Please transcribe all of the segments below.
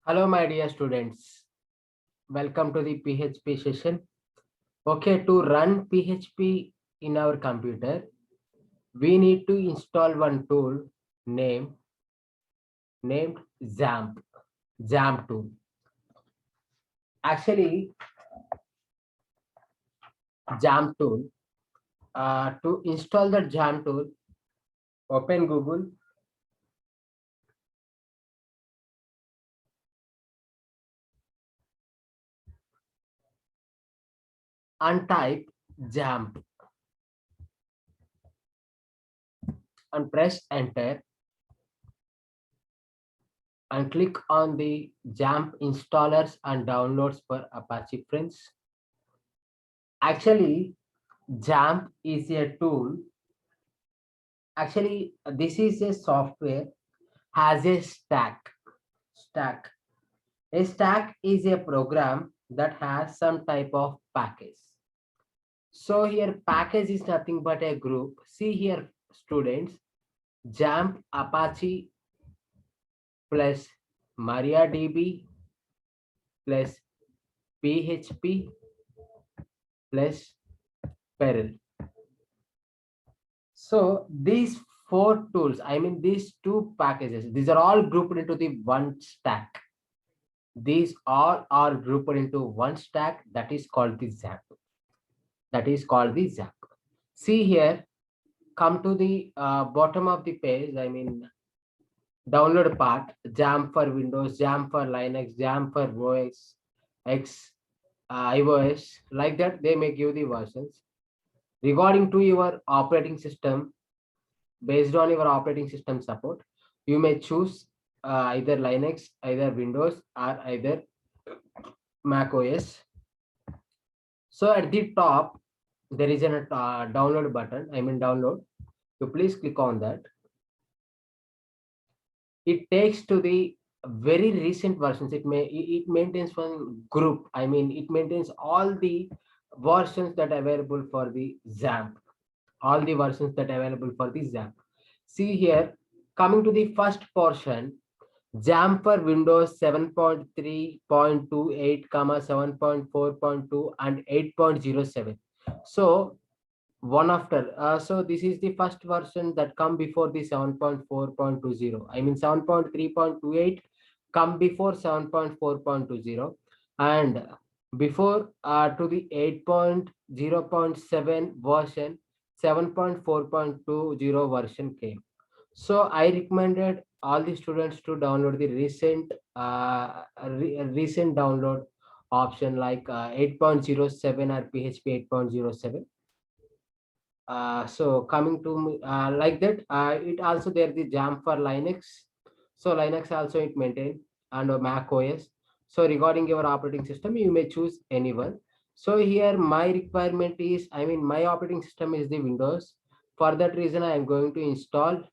Hello, my dear students. Welcome to the PHP session. Okay, to run PHP in our computer, we need to install one tool named named XAMPP. XAMPP tool. Actually, XAMPP tool. To install the XAMPP tool, open Google and type XAMPP and press enter and click on the XAMPP installers and downloads for Apache Friends. Actually, XAMPP is a tool. Actually, this is a software has a stack. A stack is a program that has some type of package. So here package is nothing but a group. See here, students, XAMPP Apache plus MariaDB plus PHP plus Perl. So these four tools, I mean these two packages, these are all grouped into the one stack. These all are grouped into one stack that is called the ZAP. That is called the ZAP. See here, come to the bottom of the page, I mean download part, XAMPP for Windows, XAMPP for Linux, XAMPP for OS, X, iOS, like that they may give the versions. Regarding to your operating system, based on your operating system support, you may choose either Linux, either Windows, or either Mac OS. So at the top, there is a download button. I mean download. You please click on that. It takes to the very recent versions. It maintains one group. I mean it maintains all the versions that are available for the XAMPP. All the versions that are available for the XAMPP. See here, coming to the first portion, XAMPP for Windows 7.3.28, 7.4.2 and 8.07. So one after so this is the first version that come before the 7.4.20. I mean 7.3.28 come before 7.4.20, and before to the 8.0.7 version, 7.4.20 version came. So I recommended all the students to download the recent download option like 8.07 or PHP 8.07. So coming to like that, it also there the jam for Linux. So Linux also it maintain, and Mac OS. So regarding your operating system, you may choose anyone. So here my requirement is, I mean my operating system is the Windows. For that reason, I am going to install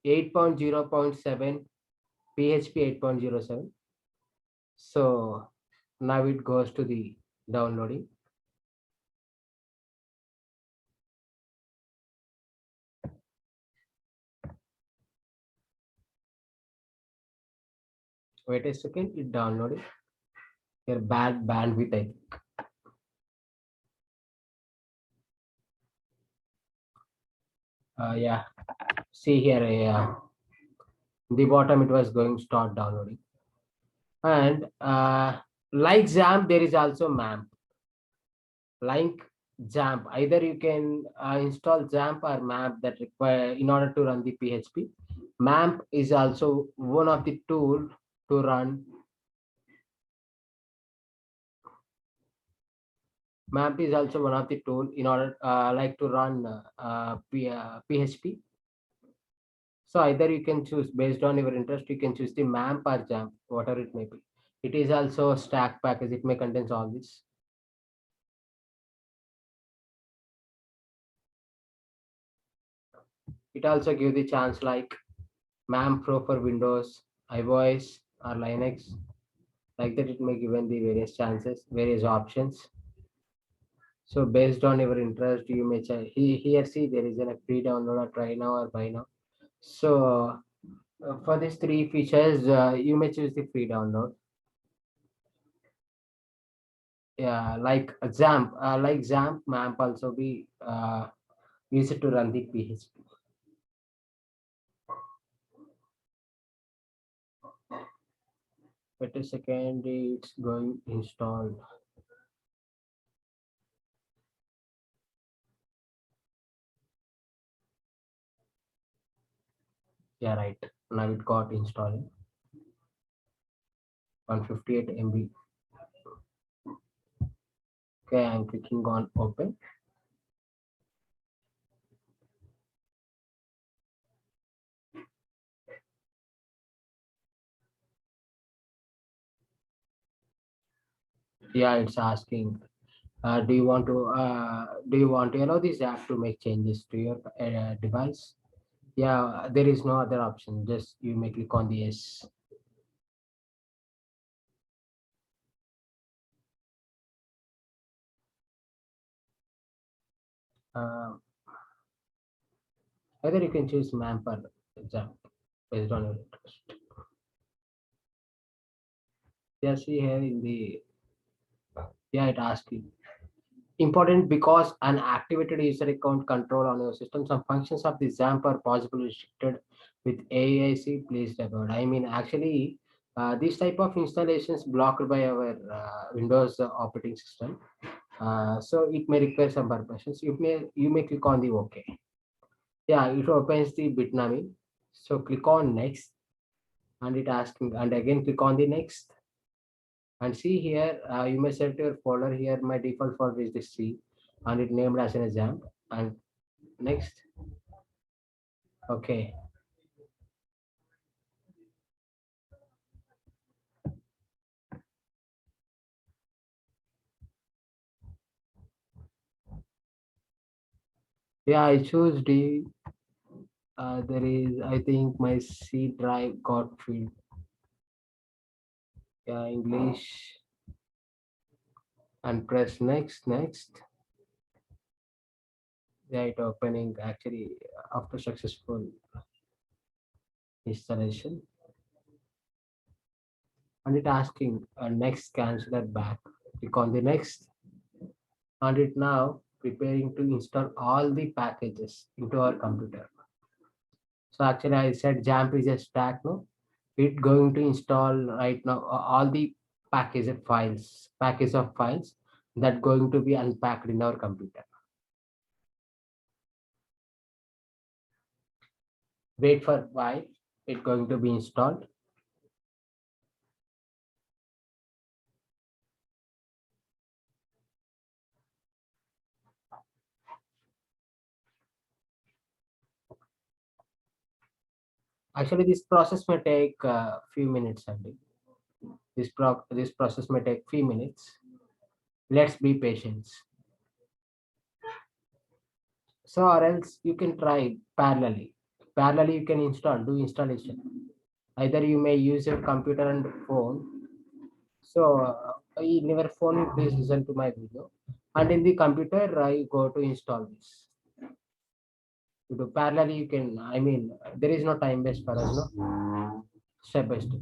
8.0.7 PHP 8.07. So now it goes to the downloading. Wait a second, it downloading. Here bad bandwidth, I think. Yeah, see here, the bottom it was going to start downloading. And like XAMPP, there is also MAMP. Like XAMPP, either you can install XAMPP or MAMP that require in order to run the PHP. MAMP is also one of the tool to run. MAMP is also one of the tool in order like to run PHP. So either you can choose based on your interest, you can choose the MAMP or XAMPP, whatever it may be. It is also a stack package. It may contains all this. It also gives the chance like MAMP Pro for Windows, iOS or Linux. Like that, it may given the various chances, various options. So based on your interest, you may here see there is a free download or try now or buy now. So For these three features, you may choose the free download. Yeah, like XAMPP map also be used to run the PHP. Wait a second, it's going installed. Yeah, right. Now it got installed. 158 MB. Okay, I'm clicking on open. Yeah, it's asking. Do you want to allow this app to make changes to your device? Yeah, there is no other option. Just you may click on the yes. Uh, Either you can choose MAM per example based on your interest. Yeah, see here in the yeah, it asks you important because an activated user account control on your system. Some functions of the XAMPP are possibly restricted with AIC. Please avoid. I mean, actually, this type of installations blocked by our Windows operating system. So it may require some permissions. You may click on the OK. Yeah, it opens the Bitnami. So click on next, and it asking, and again click on the next. And see here, you may set your folder here. My default folder is the C, and it named as an exam. And next, okay. Yeah, I choose D. There is, I think my C drive got filled. Yeah, English, and press next, next. Yeah, it opening actually after successful installation, and it asking next cancel that back. Click on the next, and it now preparing to install all the packages into our computer. So actually I said Jamp is a stack, no? It going to install right now all the package of files that going to be unpacked in our computer. Wait for while it going to be installed. Actually, this process may take a few minutes only. This process may take few minutes. Let's be patient. So or else you can try parallelly. Parallelly, you can do installation. Either you may use your computer and phone. So in your phone, you please listen to my video, and in the computer, I go to install this. You do parallelly, you can. I mean, there is no time waste for us, no. Step by step.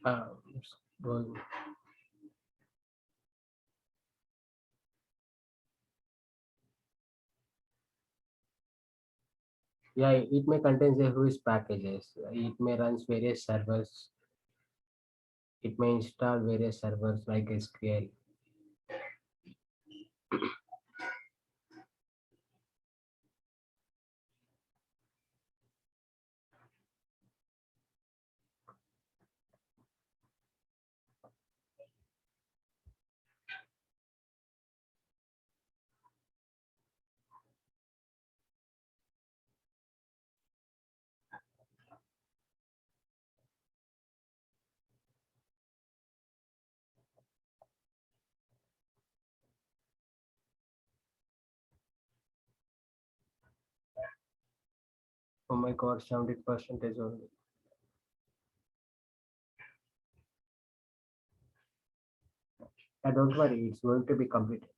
it's going. Yeah, it may contain a huge packages. It may run various servers. It may install various servers like SQL. Oh my god, 70% is only. Don't worry, it's going to be completed.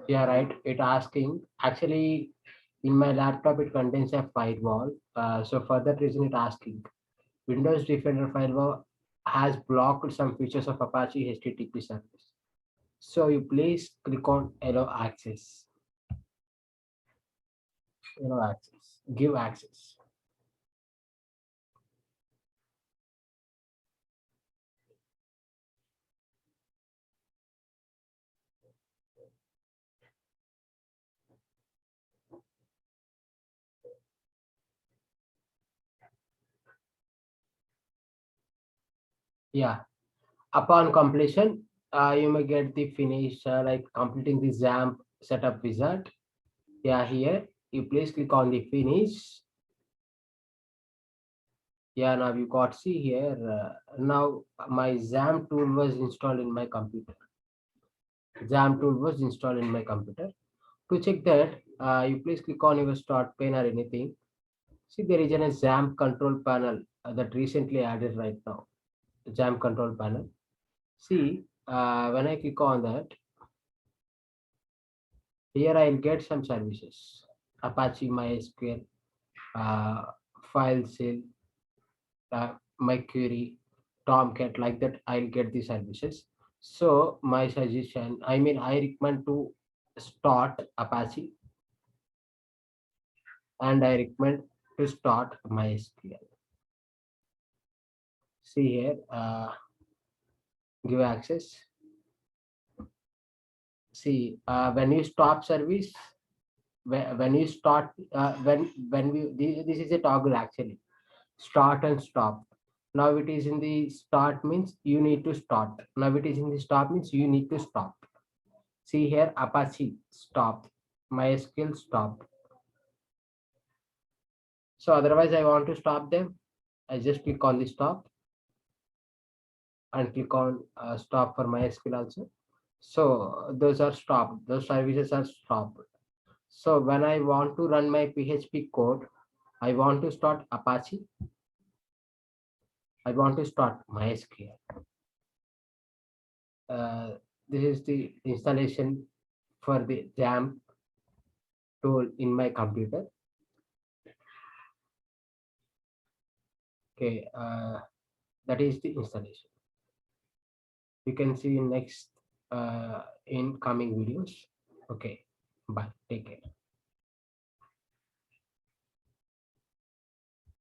Yeah, right. It asking actually in my laptop it contains a firewall. So for that reason it asking Windows Defender firewall has blocked some features of Apache HTTP service. So you please click on allow access. Allow access. Give access. Yeah. Upon completion, you may get the finish like completing the XAMPP setup wizard. Yeah, here you please click on the finish. Yeah, now you got see here. Now my XAMPP tool was installed in my computer. XAMPP tool was installed in my computer. To check that, you please click on your start pane or anything. See, there is a XAMPP control panel that recently added right now. XAMPP control panel. See, when I click on that, here I'll get some services. Apache MySQL, uh, FileZilla, MyQuery, Tomcat, like that, I'll get the services. So my suggestion, I mean, I recommend to start Apache and I recommend to start MySQL. See here, give access. See, when you stop service, when you start, when we this is a toggle actually, start and stop. Now it is in the start means you need to start. Now it is in the stop means you need to stop. See here, Apache stop, MySQL stop. So otherwise I want to stop them. I just click on the stop and click on stop for MySQL also. So those are stopped. Those services are stopped. So when I want to run my PHP code, I want to start Apache. I want to start MySQL. Uh, this is the installation for the XAMPP tool in my computer. Okay, that is the installation. You can see next in coming videos. Okay, bye. Take care.